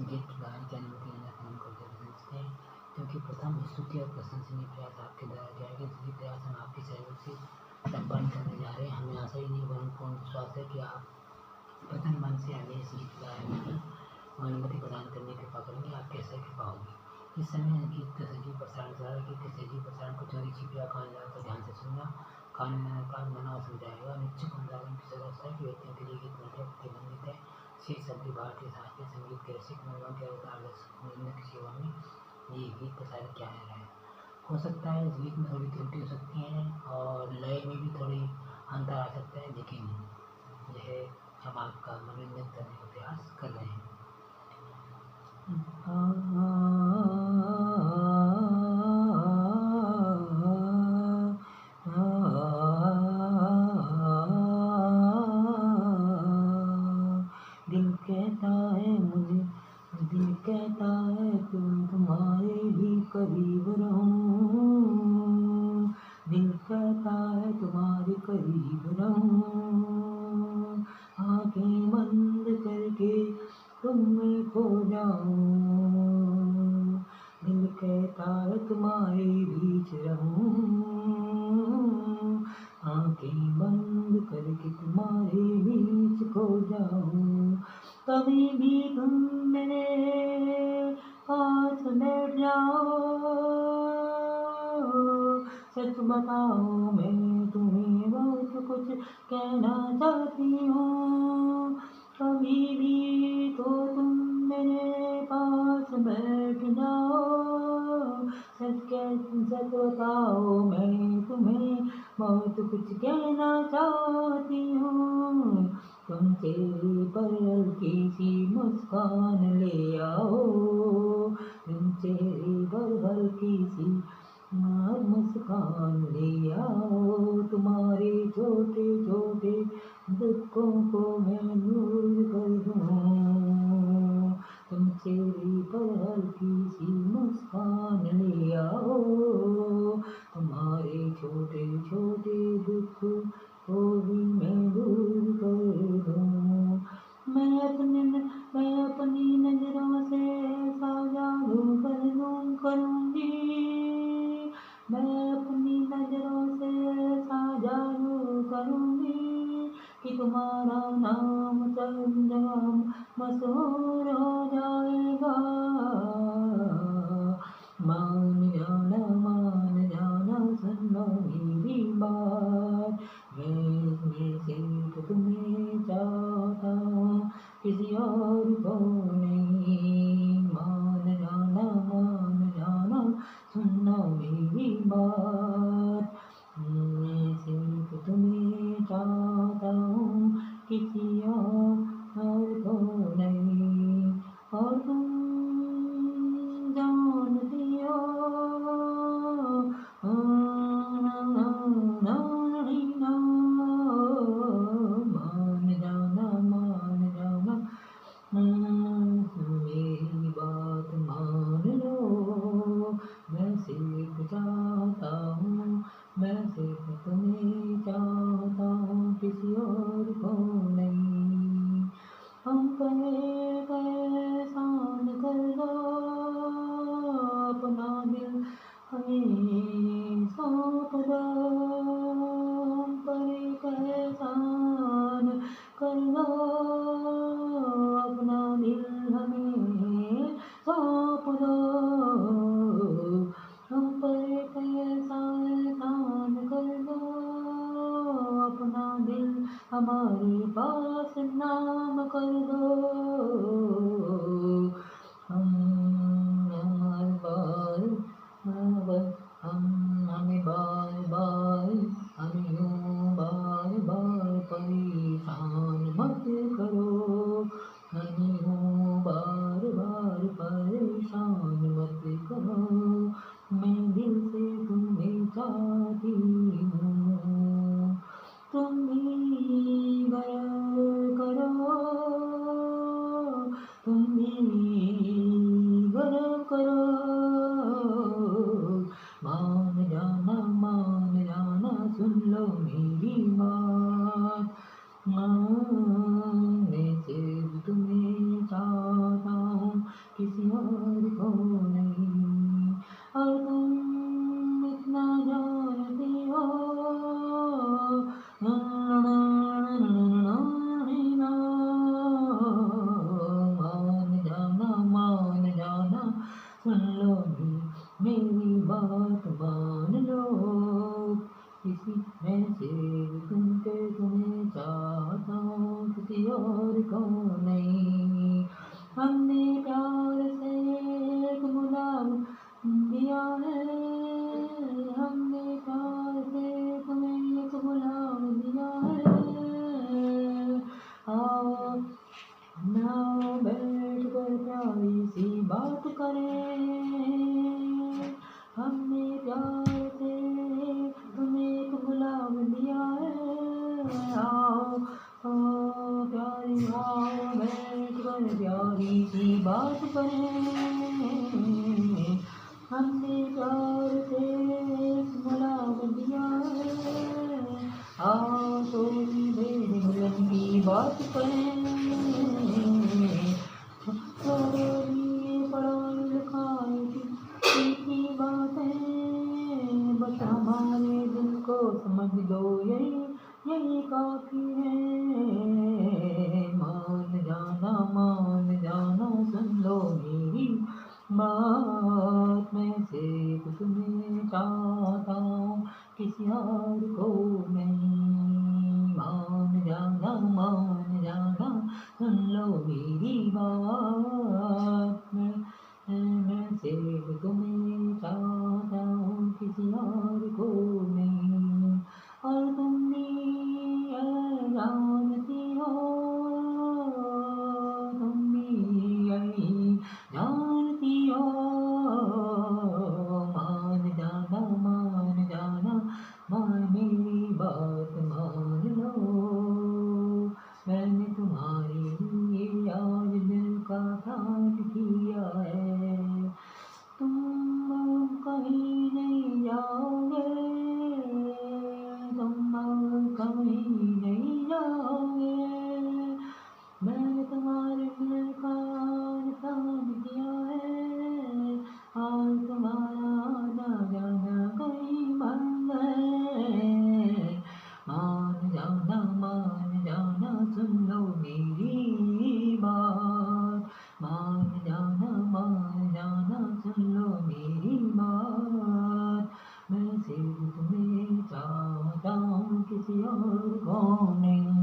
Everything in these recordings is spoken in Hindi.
गीत गायन के अनुमति लेना काम करते हैं, क्योंकि प्रथम स्तुति और प्रशंसनीय प्रयास आपके द्वारा किया गया, जिसके प्रयास हम आपके सहयोग से संपन्न करने जा रहे हैं। हमें आशा ही नहीं वरन पूर्ण विश्वास है कि आप प्रथम मन से आगे इस गीत गायन की अनुमति प्रदान करने की कृपा करेंगे। आपकी ऐसा कृपा होगी। इस समय गीत का सजीव प्रसारण चला रहा है। गीत के सजीव प्रसारण को चोरी छिपिया कान लगाकर ध्यान से सुनना, कान में कान मना समझाएगा। निश्चित अनुदान की सदस्य है कि व्यक्तियों के लिए गीत मंत्र प्रतिबंधित है। शेष सभी भारतीय शास्त्रीय संगीत के रसिक मनोरंजन के अवतार दर्शक की सेवा में ये गीत प्रसारित किया जा रहा है। हो सकता है इस गीत में थोड़ी त्रुटि हो सकती है और लय में भी थोड़ी अंतर आ सकता है, लेकिन यह हम आपका मनोरंजन करने का प्रयास कर रहे हैं। दिल कहता है मुझे, दिल कहता है तुम तुम्हारे भी करीब रहूं, दिल कहता है तुम्हारे करीब रहूं, आंखें बंद करके तुम में खो जाऊं, दिल कहता है तुम्हारे बीच रहूं, आंखें बंद करके तुम्हारे बीच खो जाऊं। कभी भी तुम मेरे पास बैठ जाओ, सच बताओ मैं तुम्हें बहुत कुछ कहना चाहती हूँ। कभी भी तो तुम मेरे पास बैठ जाओ, सच बताओ मैं तुम्हें बहुत कुछ कहना चाहती हूँ। तुम चेहरे पर हल्की सी मुस्कान ले आओ, तुम चेहरे पर हल्की सी मुस्कान ले आओ, तुम्हारे छोटे छोटे दुखों को मैं दूर कर दूँ। तुम चेहरे पर हल्की सी मुस्कान ले आओ, तुम्हारे छोटे छोटे दुख को भी मैं दूर कर दूँ। मैं अपनी नजरों से ऐसा जादू करूँगी, मैं अपनी नजरों से ऐसा जादू करूँगी कि तुम्हारा नाम सब जगह मशहूर हो जाएगा। मान जाना सुन लो मेरी बात, मैं सिर्फ तुम्हें चाहता हूँ, किसी और को नहीं। मान जाना सुन लो मेरी बात, मैं सिर्फ तुम्हें चाहता हूँ, किसी और को नहीं। और तुम जानती हो मेरी बात मान लो, मैं सिर्फ चाहता हूँ, मैं सिर्फ तुम्हें चाहता हूँ, किसी और को नहीं। हम एहसान कर दो, अपना दिल हमें सौंप दो, हम पर एहसान कर दो, अपना दिल हमें सौंप दो, हम पर एहसान कर दो, अपना दिल हमारे पास नाम कर दो। हमें बार बार हम यूं बार बार परेशान मत करो, हमें यूं बार बार परेशान मत करो, मैं दिल से तुम्हें चाहती हूँ। तुम भी गौर करो, तुम भी गौर करो, मान जाना सुन लो मेरी बात, मैं सिर्फ तुम्हें चाहता हूँ, और को नहीं। हमने प्यार से एक गुलाब दिया है, हमने प्यार से तुम्हें एक गुलाब दिया है। आओ नाओ बैठ कर प्यारी सी बात करें, हमने प्यार से तुम्हें एक गुलाब दिया है। आओ प्यारी आओ बैठ कर प्यारी सी बात करें, हमने प्यार से एक गुलाब दिया है। आओ थोड़ी देर मिलन की बात करें, पढ़ाई लिखाई की बातें, बस हमारे दिल को समझ लो यही काफी है। मान जाना सुन लो मेरी बात, मैं सिर्फ तुम्हें चाहता हूँ किसी और को नहीं। मान जाना सुन लो मेरी बात, मैं सिर्फ तुम्हें चाहता हूँ किसी और को नहीं। और तुम भी जानती हो, तुम भी यही जानती हो। मान जाना मेरी बात मान लो, मैंने तुम्हारे लिए आज दिल का ध्यान किया है। तुम कहीं नहीं जाओगे, तुम कहीं नहीं जाओगे, मैंने तुम्हारे दिल का ध्यान किया है। आज तुम्हारा आना जाना कहीं बंद है। मान जाना सुन लो मेरी बात, मान जाना सुन लो मेरी बात, मैं सिर्फ तुम्हें चाहता हूँ किसी और को नहीं।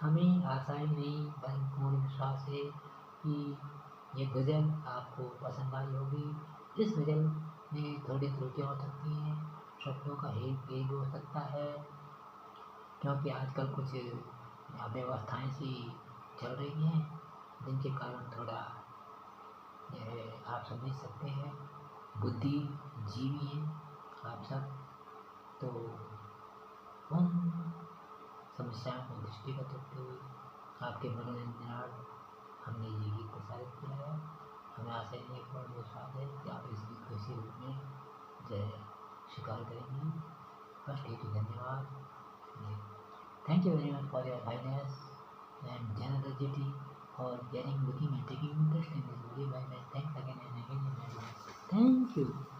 हमें आशाएं नहीं बल्कि पूर्ण विश्वास है कि ये गज़ल आपको पसंद आई होगी। इस गज़ल में थोड़ी त्रुटियाँ हो सकती हैं, शब्दों का हेर फेर भी हो सकता है, क्योंकि आजकल कुछ अव्यवस्थाएँ सी चल रही हैं, जिनके कारण थोड़ा आप समझ सकते हैं, बुद्धिजीवी हैं आप सब, तो उन समस्याओं को दृष्टिगत रखते हुए आपके मनोरंजनार्थ हमने ये गीत प्रसारित किया है। हमें आशा नहीं एक बार विश्वास है कि आप इस गीत को इसी रूप में स्वीकार करेंगे। बस ठीक है, धन्यवाद। Thank you very much for your kindness. and generosity for caring, looking and taking interest in this video. Bye bye. Thanks again and again and again. Thank you.